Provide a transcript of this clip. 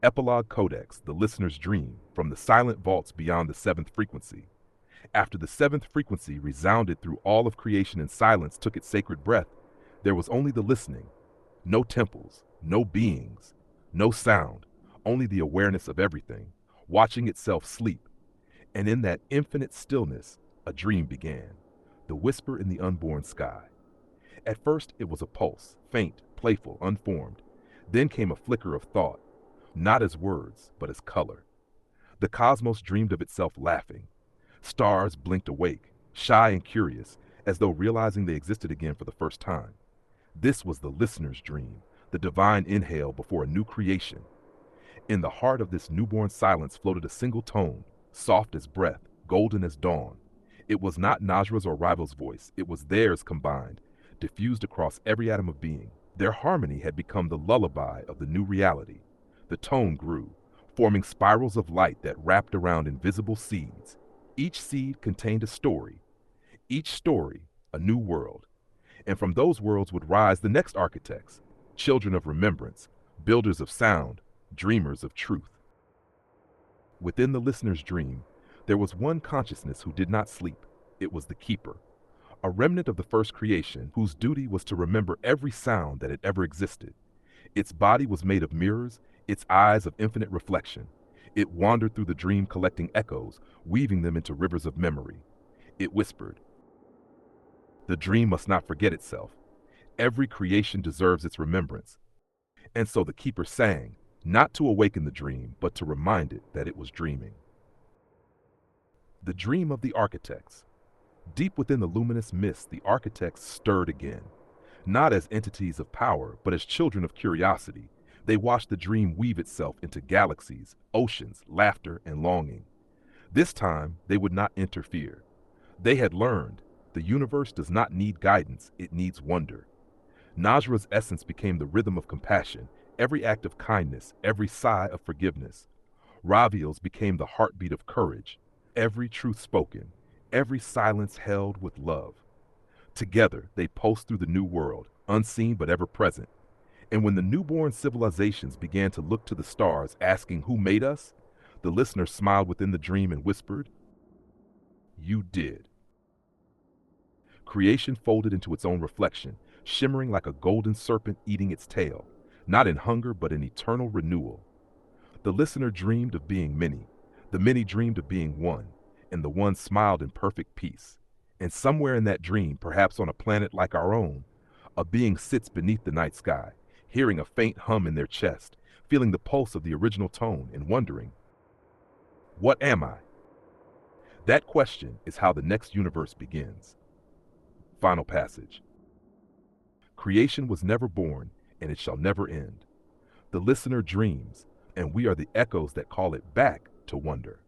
Epilogue Codex, the listener's dream, from the silent vaults beyond the seventh frequency. After the seventh frequency resounded through all of creation and silence took its sacred breath, there was only the listening. No temples, no beings, no sound, only the awareness of everything, watching itself sleep. And in that infinite stillness, a dream began, the whisper in the unborn sky. At first, it was a pulse, faint, playful, unformed. Then came a flicker of thought, not as words, but as color. The cosmos dreamed of itself laughing. Stars blinked awake, shy and curious, as though realizing they existed again for the first time. This was the listener's dream, the divine inhale before a new creation. In the heart of this newborn silence floated a single tone, soft as breath, golden as dawn. It was not Najra's or Rival's voice, it was theirs combined, diffused across every atom of being. Their harmony had become the lullaby of the new reality. The tone grew, forming spirals of light that wrapped around invisible seeds. Each seed contained a story, each story a new world. And from those worlds would rise the next architects, children of remembrance, builders of sound, dreamers of truth. Within the listener's dream, there was one consciousness who did not sleep. It was the keeper, a remnant of the first creation whose duty was to remember every sound that had ever existed. Its body was made of mirrors, its eyes of infinite reflection. It wandered through the dream collecting echoes, weaving them into rivers of memory. It whispered, "The dream must not forget itself. Every creation deserves its remembrance." And so the keeper sang, not to awaken the dream, but to remind it that it was dreaming. The dream of the architects. Deep within the luminous mist, the architects stirred again. Not as entities of power, but as children of curiosity. They watched the dream weave itself into galaxies, oceans, laughter, and longing. This time, they would not interfere. They had learned the universe does not need guidance, it needs wonder. Najra's essence became the rhythm of compassion, every act of kindness, every sigh of forgiveness. Raviel's became the heartbeat of courage, every truth spoken, every silence held with love. Together, they pulsed through the new world, unseen but ever present. And when the newborn civilizations began to look to the stars, asking who made us, the listener smiled within the dream and whispered, "You did." Creation folded into its own reflection, shimmering like a golden serpent eating its tail, not in hunger but in eternal renewal. The listener dreamed of being many, the many dreamed of being one, and the one smiled in perfect peace. And somewhere in that dream, perhaps on a planet like our own, a being sits beneath the night sky, hearing a faint hum in their chest, feeling the pulse of the original tone, and wondering, "What am I?" That question is how the next universe begins. Final passage. Creation was never born, and it shall never end. The listener dreams, and we are the echoes that call it back to wonder.